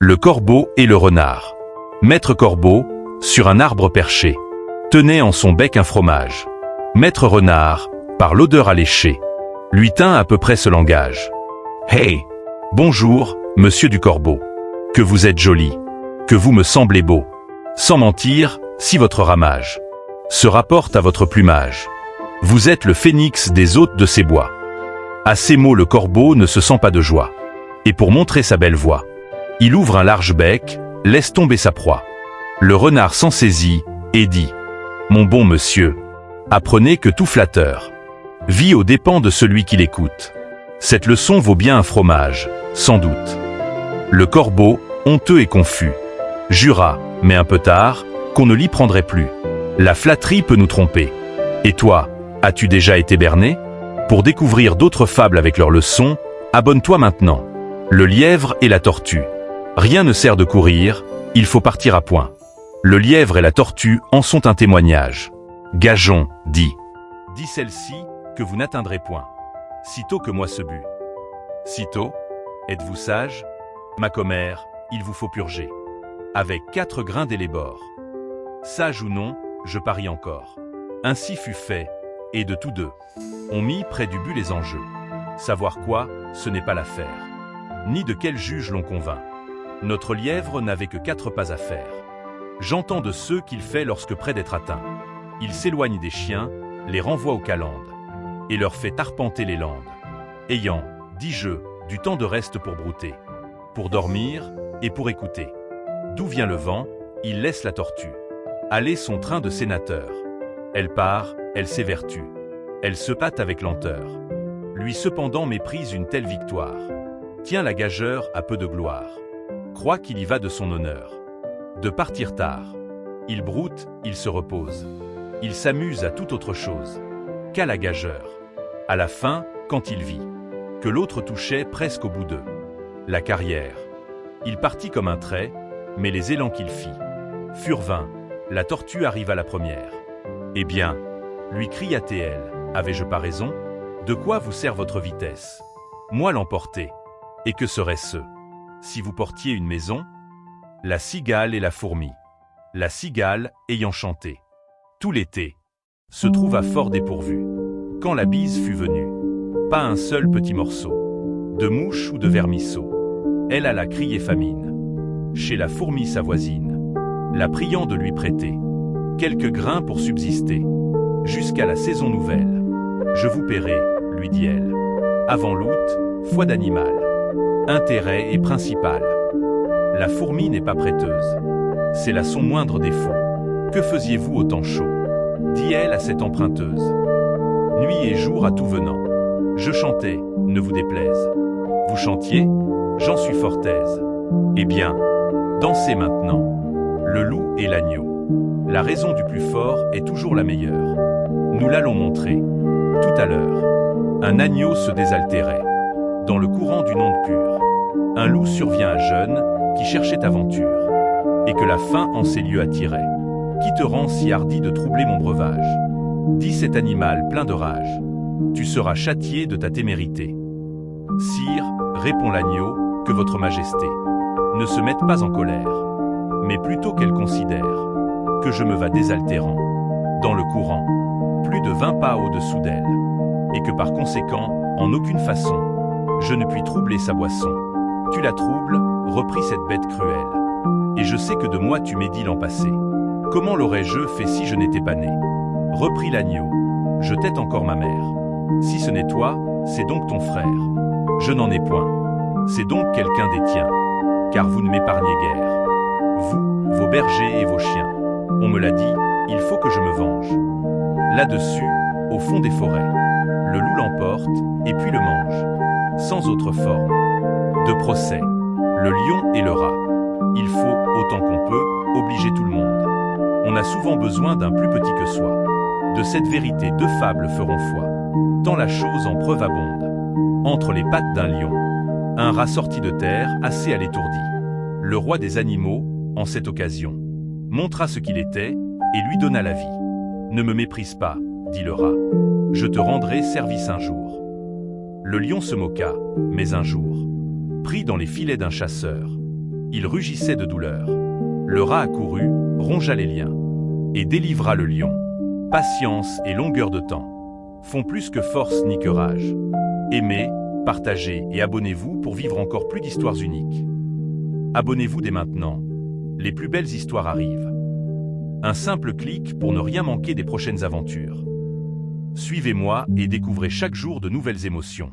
Le corbeau et le renard. Maître Corbeau, sur un arbre perché, tenait en son bec un fromage. Maître Renard, par l'odeur alléchée, lui tint à peu près ce langage. « Hey, bonjour, monsieur du Corbeau. Que vous êtes joli, que vous me semblez beau. Sans mentir, si votre ramage se rapporte à votre plumage. Vous êtes le phénix des hôtes de ces bois. » À ces mots, le corbeau ne se sent pas de joie. Et pour montrer sa belle voix, il ouvre un large bec, laisse tomber sa proie. Le renard s'en saisit et dit « Mon bon monsieur, apprenez que tout flatteur vit aux dépens de celui qui l'écoute. Cette leçon vaut bien un fromage, sans doute. » Le corbeau, honteux et confus, jura, mais un peu tard, qu'on ne l'y prendrait plus. La flatterie peut nous tromper. Et toi, as-tu déjà été berné? Pour découvrir d'autres fables avec leurs leçons, abonne-toi maintenant. Le lièvre et la tortue. Rien ne sert de courir, il faut partir à point. Le lièvre et la tortue en sont un témoignage. Gageons, dit celle-ci, que vous n'atteindrez point. Sitôt que moi ce but. Sitôt, êtes-vous sage? Ma commère, il vous faut purger. Avec 4 grains d'élébore. Sage ou non, je parie encore. Ainsi fut fait, et de tous deux, on mit près du but les enjeux. Savoir quoi, ce n'est pas l'affaire. Ni de quel juge l'on convainc. Notre lièvre n'avait que 4 pas à faire. J'entends de ceux qu'il fait lorsque près d'être atteint. Il s'éloigne des chiens, les renvoie aux calendes, et leur fait arpenter les landes. Ayant, dis-je, du temps de reste pour brouter, pour dormir et pour écouter. D'où vient le vent, il laisse la tortue aller son train de sénateur. Elle part, elle s'évertue, elle se pâte avec lenteur. Lui cependant méprise une telle victoire. Tient la gageure à peu de gloire. Croit qu'il y va de son honneur. De partir tard. Il broute, il se repose. Il s'amuse à toute autre chose qu'à la gageure. À la fin, quand il vit que l'autre touchait presque au bout d'eux la carrière. Il partit comme un trait, mais les élans qu'il fit furent vains. La tortue arriva la première. Eh bien, lui cria-t-elle, avais-je pas raison? De quoi vous sert votre vitesse? Moi l'emporter. Et que serait-ce si vous portiez une maison? La cigale et la fourmi. La cigale, ayant chanté tout l'été, se trouva fort dépourvue. Quand la bise fut venue, pas un seul petit morceau de mouche ou de vermisseau. Elle alla crier famine chez la fourmi sa voisine, la priant de lui prêter quelques grains pour subsister jusqu'à la saison nouvelle. Je vous paierai, lui dit-elle, avant l'août, foi d'animal. Intérêt est principal. La fourmi n'est pas prêteuse. C'est là son moindre défaut. Que faisiez-vous au temps chaud? Dit-elle à cette emprunteuse. Nuit et jour à tout venant. Je chantais, ne vous déplaise. Vous chantiez? J'en suis fort aise. Eh bien, dansez maintenant. Le loup et l'agneau. La raison du plus fort est toujours la meilleure. Nous l'allons montrer. Tout à l'heure, un agneau se désaltérait dans le courant d'une onde pure. Un loup survient à jeune qui cherchait aventure et que la faim en ces lieux attirait. Qui te rend si hardi de troubler mon breuvage? Dit cet animal plein de rage. Tu seras châtié de ta témérité. Sire, répond l'agneau, que votre majesté ne se mette pas en colère, mais plutôt qu'elle considère que je me vas désaltérant dans le courant, plus de 20 pas au-dessous d'elle, et que par conséquent, en aucune façon, je ne puis troubler sa boisson. Tu la troubles, reprit cette bête cruelle, et je sais que de moi tu médis l'an passé. Comment l'aurais-je fait si je n'étais pas né? Reprit l'agneau, je tête encore ma mère. Si ce n'est toi, c'est donc ton frère. Je n'en ai point. C'est donc quelqu'un des tiens, car vous ne m'épargnez guère. Vous, vos bergers et vos chiens. On me l'a dit, il faut que je me venge. Là-dessus, au fond des forêts, le loup l'emporte, et puis le mange. Sans autre forme de procès, le lion et le rat. Il faut, autant qu'on peut, obliger tout le monde. On a souvent besoin d'un plus petit que soi. De cette vérité 2 fables feront foi. Tant la chose en preuve abonde. Entre les pattes d'un lion, un rat sorti de terre, assez à l'étourdi. Le roi des animaux, en cette occasion, montra ce qu'il était, et lui donna la vie. Ne me méprise pas, dit le rat. Je te rendrai service un jour. Le lion se moqua, mais un jour, pris dans les filets d'un chasseur, Il rugissait de douleur. Le rat accourut, rongea les liens et délivra le lion. Patience et longueur de temps font plus que force ni que rage. Aimez, partagez et abonnez-vous pour vivre encore plus d'histoires uniques. Abonnez-vous dès maintenant. Les plus belles histoires arrivent. Un simple clic pour ne rien manquer des prochaines aventures. Suivez-moi et découvrez chaque jour de nouvelles émotions.